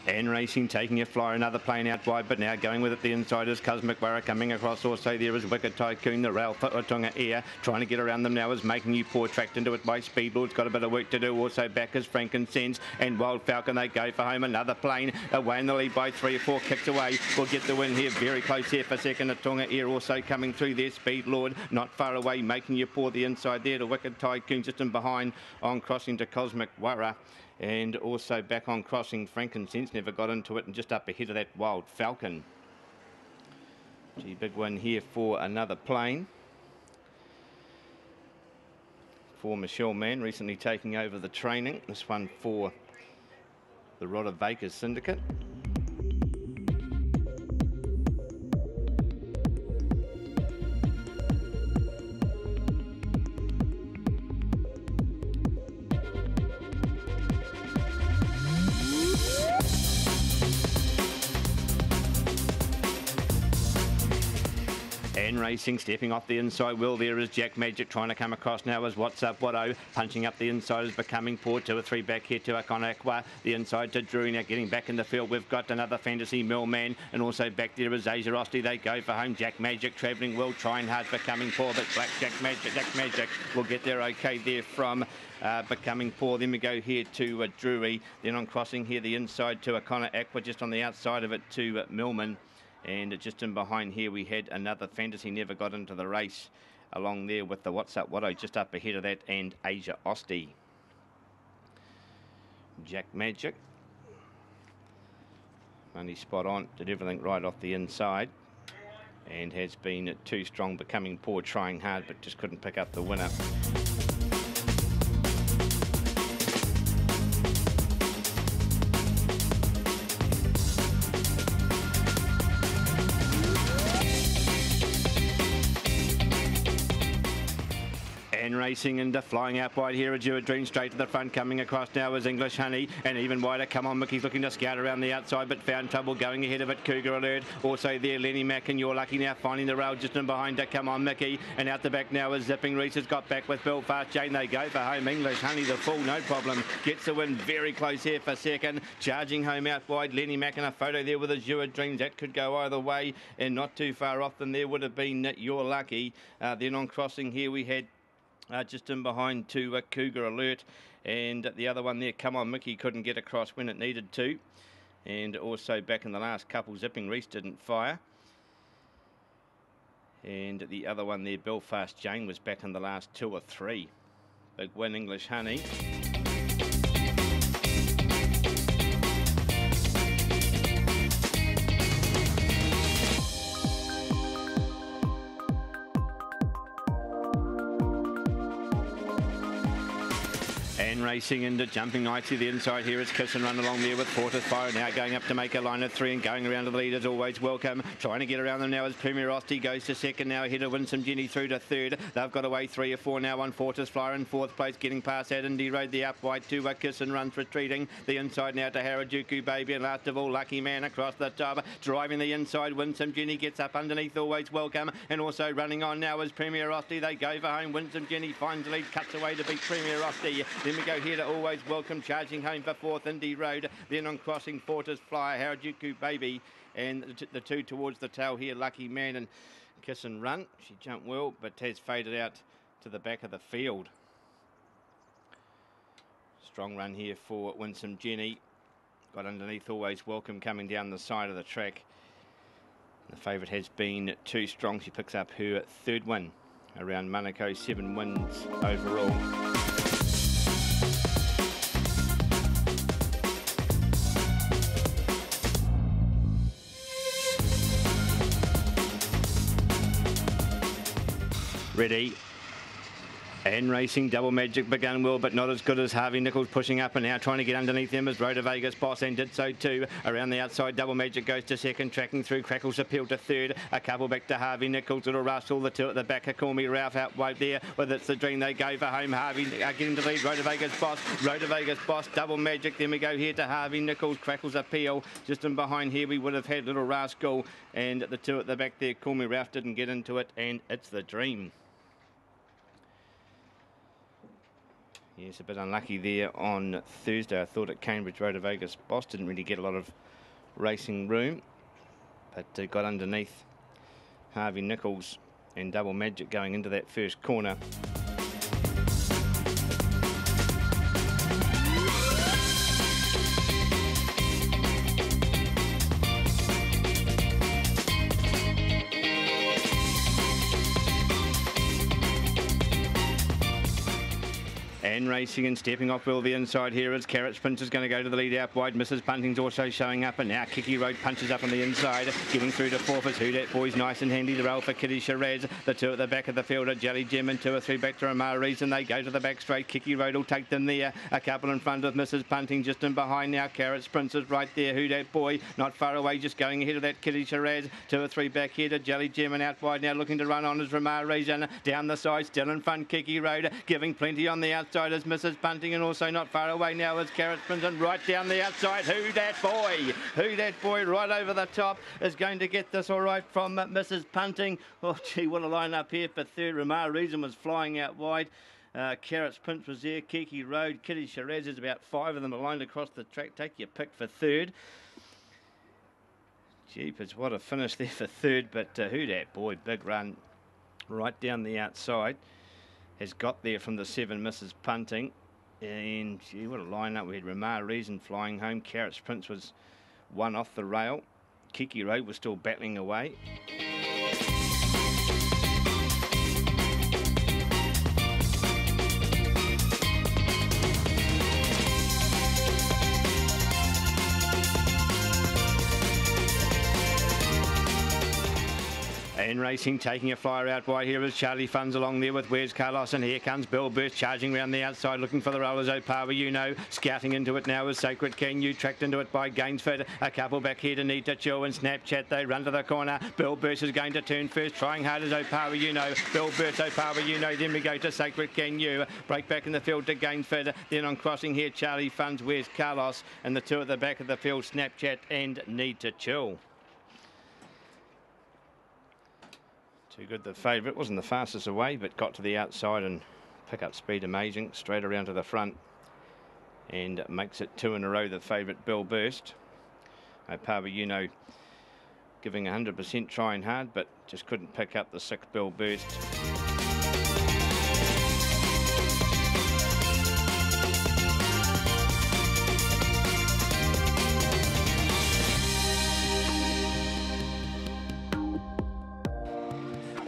And Racing taking a flyer, another plane out wide, but now going with it the inside is Cosmic Warra coming across. Also there is Wicked Tycoon, the Rail Tonga Air, trying to get around them now is Making You Poor, tracked into it by Speedlord's got a bit of work to do. Also back is Frankincense and Wild Falcon, they go for home. Another plane away in the lead by 3 or 4 kicks away, will get the win here, very close here for second. A Tonga Air also coming through there, Speedlord not far away, Making You Poor the inside there to Wicked Tycoon, just in behind on crossing to Cosmic Warra. And also back on crossing, Frankincense never got into it, and just up ahead of that Wild Falcon. Gee, big win here for another plane. For Michelle Mann, recently taking over the training. This one for the Rhoda Bakers Syndicate. And Racing stepping off the inside wheel. There is Jack Magic trying to come across now as What's Up Watto, punching up the inside is Becoming Poor. 2 or 3 back here to Akonakwa, the inside to Drew. Now getting back in the field, we've got another Fantasy Millman, and also back there is Asia Rosti. They go for home. Jack Magic travelling well, trying hard, Becoming Poor, but Jack Magic will get there okay there from Becoming Poor. Then we go here to Drury. Then on crossing here the inside to Akonakwa, just on the outside of it to Millman. And just in behind here we had another Fantasy, never got into the race along there with the What's Up Watto just up ahead of that, and Asia Osti. Jack Magic, only spot on, did everything right off the inside, and has been too strong, Becoming Poor, trying hard but just couldn't pick up the winner. And Racing into flying out wide here, a Jewett Dream straight to the front, coming across now is English Honey, and even wider, Come On Mickey's looking to scout around the outside, but found trouble going ahead of it, Cougar Alert. Also there, Lenny Mack and You're Lucky now finding the rail just in behind to Come On Mickey, and out the back now is Zipping Reese, has got back with Belfast Jane, they go for home. English Honey, the full, no problem, gets the win, very close here for second, charging home out wide, Lenny Mack, and a photo there with a Jewett Dreams, that could go either way, and not too far off them there would have been You're Lucky. Then on crossing here we had just in behind to Cougar Alert, and the other one there, Come On Mickey, couldn't get across when it needed to, and also back in the last couple, Zipping Reese didn't fire, and the other one there, Belfast Jane, was back in the last 2 or 3. Big win, English Honey. And Racing into jumping nicely the inside here is Kiss and Run along there with Fortis Fire now going up to make a line of 3 and going around to the lead as always welcome. Trying to get around them now as Premier Osti goes to second now ahead of Winsome Jenny through to third. They've got away 3 or 4 now on Fortis Fire in 4th place, getting past that Indy Road, the up wide to Kiss and Run's retreating. The inside now to Harajuku Baby, and last of all Lucky Man across the top. Driving the inside, Winsome Jenny gets up underneath, always welcome, and also running on now is Premier Osti. They go for home. Winsome Jenny finds the lead, cuts away to beat Premier Osti. Then we go here to always welcome, charging home for 4th, Indy Road. Then on crossing, Fortis Flyer, Harajuku Baby, and the 2 towards the tail here, Lucky Man and Kiss and Run. She jumped well, but has faded out to the back of the field. Strong run here for Winsome Jenny. Got underneath, always welcome, coming down the side of the track. The favourite has been too strong. She picks up her 3rd win around Manukau, 7 wins overall. Ready. And Racing, Double Magic begun well, but not as good as Harvey Nichols, pushing up and now trying to get underneath them as Rhoda Vegas Boss, and did so too. Around the outside, Double Magic goes to second, tracking through. Crackles appeal to third. A couple back to Harvey Nichols. Little Russell, the 2 at the back. Call Me Ralph out wide there. With It's the Dream, they go for home. Harvey getting to lead. Rhoda Vegas Boss, Double Magic. Then we go here to Harvey Nichols. Crackles appeal. Just in behind here, we would have had Little Rascal, and the 2 at the back there. Call Me Ralph didn't get into it, and It's the Dream. Yes, a bit unlucky there on Thursday. I thought at Cambridge Road to Vegas Boss didn't really get a lot of racing room, but got underneath Harvey Nichols and Double Magic going into that first corner. And racing and stepping off well the inside here as Carrot Prince is going to go to the lead out wide. Mrs. Punting's also showing up, and now Kiki Road punches up on the inside, getting through to fourth as Who Dat Boy's nice and handy. The rail for Kitty Shiraz. The two at the back of the field are Jelly Gem and 2 or 3 back to Ramar Reason. They go to the back straight. Kiki Road will take them there. A couple in front of Mrs. Punting just in behind now. Carrot Prince is right there. Who Dat Boy not far away, just going ahead of that Kitty Shiraz. 2 or 3 back here to Jelly Gem and out wide now looking to run on as Ramar Reason. Down the side, still in front, Kiki Road giving plenty on the outside as Mrs. Punting. And also not far away now is Carrot Prince, and right down the outside, Who Dat Boy. Who Dat Boy right over the top is going to get this all right from Mrs. Punting. Oh, gee, what a line up here for third. Ramar Reason was flying out wide. Carrot Prince was there. Kiki Road, Kitty Shiraz, there's about 5 of them aligned across the track. Take your pick for third. Jeepers, what a finish there for third, but Who Dat Boy, big run right down the outside. Has got there from the 7, Mrs. Punting. And gee, what a line-up. We had Ramar Reason flying home. Carrot Prince was one off the rail. Kiki Road was still battling away. And racing, taking a flyer out wide here is Charlie Funds along there with Where's Carlos, and here comes Bill Burst charging around the outside looking for the rollers. Opawa, you know, scouting into it now is Sacred Can You, tracked into it by Gainsford. A couple back here to Need to Chill and Snapchat. They run to the corner. Bill Burst is going to turn first, trying hard as Opawa, you know. Bill Burst, Opawa, you know. Then we go to Sacred Can You. Break back in the field to Gainsford. Then on crossing here, Charlie Funds, Where's Carlos, and the two at the back of the field, Snapchat and Need to Chill. Too good the favourite, wasn't the fastest away, but got to the outside and pick up speed amazing, straight around to the front, and makes it 2 in a row, the favourite Bill Burst. Opawa, you know, giving 100%, trying hard, but just couldn't pick up the 6 Bill Burst.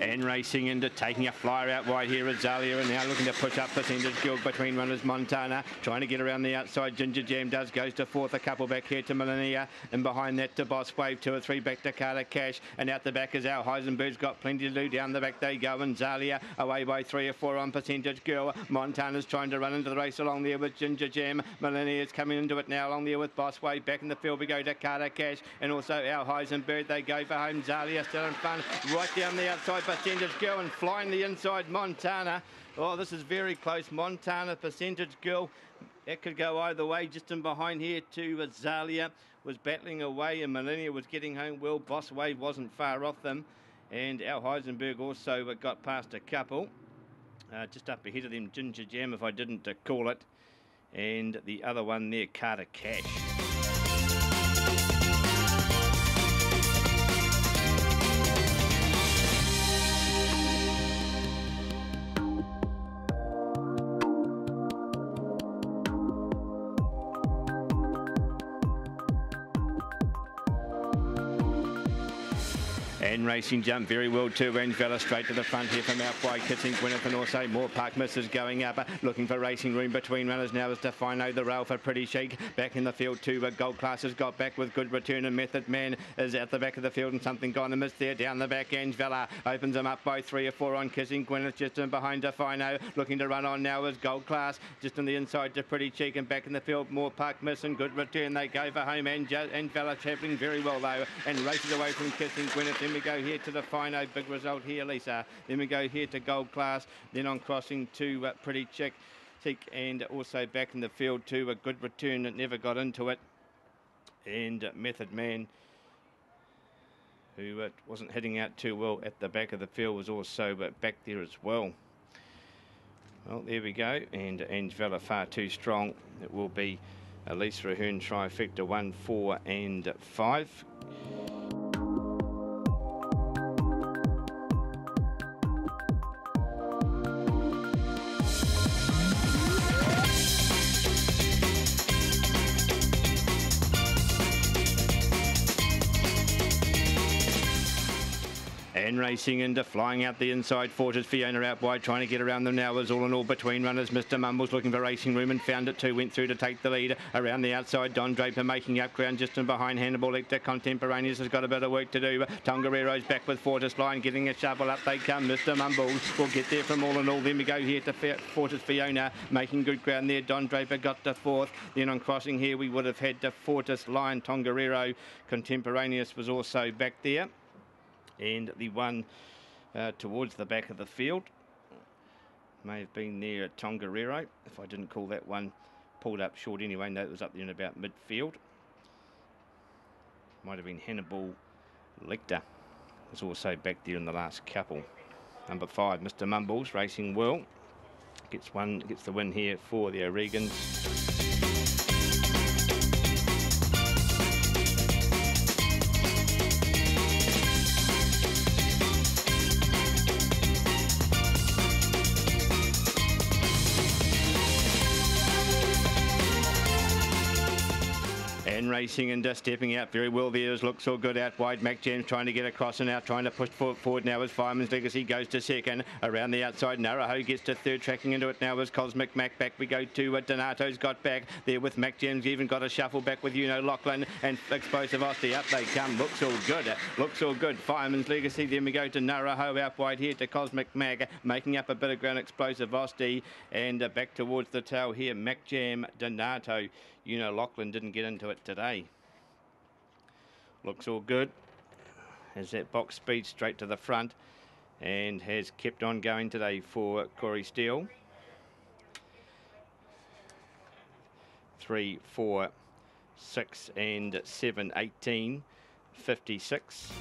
And racing into taking a flyer out wide here, Azalea, and now looking to push up Percentage Guild between runners. Montana trying to get around the outside. Ginger Jam goes to fourth. A couple back here to Millennia, and behind that to Boss Wave. 2 or 3 back to Carter Cash, and out the back is our Heisenberg's got plenty to do. Down the back they go, and Zalia away by 3 or 4 on Percentage Girl. Montana's trying to run into the race along there with Ginger Jam. Millennia's coming into it now along there with Boss Wave. Back in the field we go to Carter Cash, and also our Heisenberg. They go for home. Zalia still in front, right down the outside. Percentage Girl and flying the inside, Montana. Oh, this is very close. Montana, Percentage Girl. It could go either way. Just in behind here to Azalea was battling away, and Millennia was getting home well. Boss Wave wasn't far off them, and our Heisenberg also got past a couple. Just up ahead of them, Ginger Jam, if I didn't call it, and the other one there, Carter Cash. And racing jump very well too. Rangevella straight to the front here from out wide. Kissing Gwyneth, and also Moore Park Misses going up. Looking for racing room between runners now is Defino. The rail for Pretty Chic. Back in the field too, but Gold Class has got back with good return, and Method Man is at the back of the field, and something gone amiss there. Down the back, Angela opens them up by 3 or 4 on Kissing Gwyneth, just in behind Defino. Looking to run on now is Gold Class. Just on the inside to Pretty Cheek, and back in the field, Moore Park missing. Good return. They go for home. Angela travelling very well though, and races away from Kissing Gwyneth. Then we go here to Defino. Big result here, Lisa. Then we go here to Gold Class. Then on crossing to Pretty Chick. And also back in the field too, a good return that never got into it. And Method Man, who wasn't heading out too well at the back of the field, was also back there as well. Well, there we go, and Angela far too strong. It will be Elise Rahern trifecta 1, 4 and 5. And racing into flying out the inside. Fortis Fiona out wide, trying to get around them now. Was all in all between runners. Mr. Mumbles looking for racing room and found it too. Went through to take the lead. Around the outside, Don Draper making up ground just in behind. Hannibal Lecter. Contemporaneous has got a bit of work to do. Tongarero's back with Fortis Line, getting a shovel. Up they come. Mr. Mumbles will get there from all in all. Then we go here to Fortis Fiona, making good ground there. Don Draper got to fourth. Then on crossing here, we would have had to Fortis Line. Tongarero. Contemporaneous was also back there. And the one towards the back of the field may have been there at Tongarero, if I didn't call that one pulled up short anyway. No, it was up there in about midfield. Might have been Hannibal Lecter. Was also back there in the last couple. Number 5, Mr. Mumbles, racing well. Gets the win here for the O'Regans. And racing and just stepping out very well there. Looks all good out wide. Mac James trying to get across and out, trying to push forward now as Fireman's Legacy goes to second. Around the outside, Naraho gets to third. Tracking into it now as Cosmic Mac. Back we go to Donato's got back there with Mac James. Even got a shuffle back with Lachlan and Explosive Austin. Up they come. Looks all good. Looks all good. Fireman's Legacy. Then we go to Naraho out wide here to Cosmic Mac. Making up a bit of ground. Explosive Austin. And back towards the tail here. Mac Jam, Donato. Lachlan didn't get into it today. Looks all good. Has that box speed straight to the front and has kept on going today for Corey Steele. 3, 4, 6 and 7, 18, 56.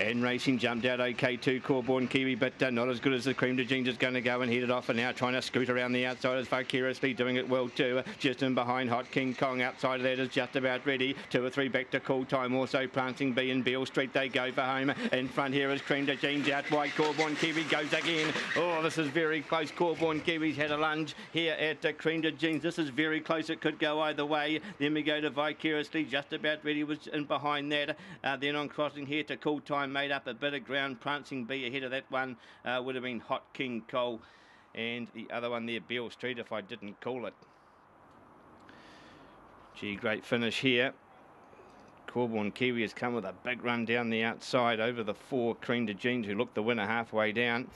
And racing jumped out okay too, Corborn Kiwi, but not as good as the Cream de Ginger's going to go and head it off, and now trying to scoot around the outside as vicariously doing it well too. Just in behind Hot King Kong, outside of that is just about ready. 2 or 3 back to Cool Time, also Prancing Bee and Beale Street, they go for home. In front here is Cream de Ginger out wide. Corborn Kiwi goes again. Oh, this is very close. Corborn Kiwi's had a lunge here at Cream de Ginger. This is very close. It could go either way. Then we go to Vicariously, just about ready, was in behind that. Then on crossing here to Cool Time, made up a bit of ground. Prancing Bee ahead of that one would have been Hot King Cole, and the other one there, Beale Street, if I didn't call it. Gee, great finish here. Corborn Kiwi has come with a big run down the outside over the 4 Cream de Jeans, who looked the winner halfway down.